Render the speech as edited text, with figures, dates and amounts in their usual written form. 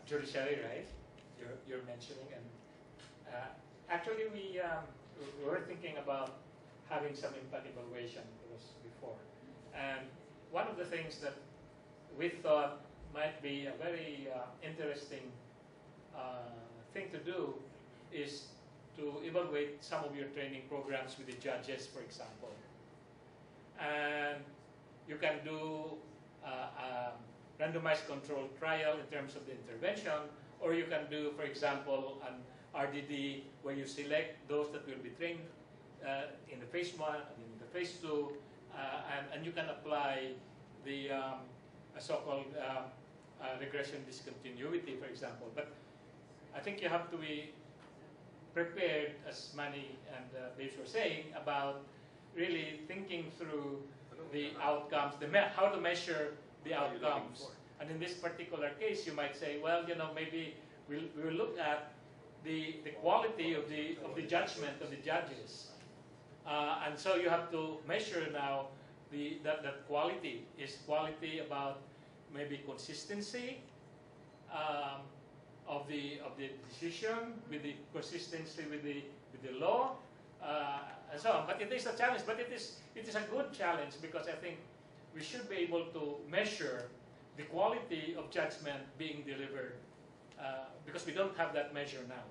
judiciary, right? You're mentioning, and actually we were thinking about having some impact evaluation before, and one of the things that we thought might be a very interesting thing to do is to evaluate some of your training programs with the judges, for example. And you can do a randomized controlled trial in terms of the intervention, or you can do, for example, an RDD where you select those that will be trained in the phase 1 and in the phase 2, and you can apply the so-called regression discontinuity, for example. But I think you have to be prepared, as Manny and Dave were saying, about really thinking through the outcomes, how to measure the outcomes. And in this particular case, you might say, well, you know, maybe we'll look at the quality of the judgment of the judges. And so you have to measure now that quality. Is quality about maybe consistency of the decision, with the consistency with the law, and so on. But it is a challenge. But it is a good challenge, because I think we should be able to measure the quality of judgment being delivered, because we don't have that measure now.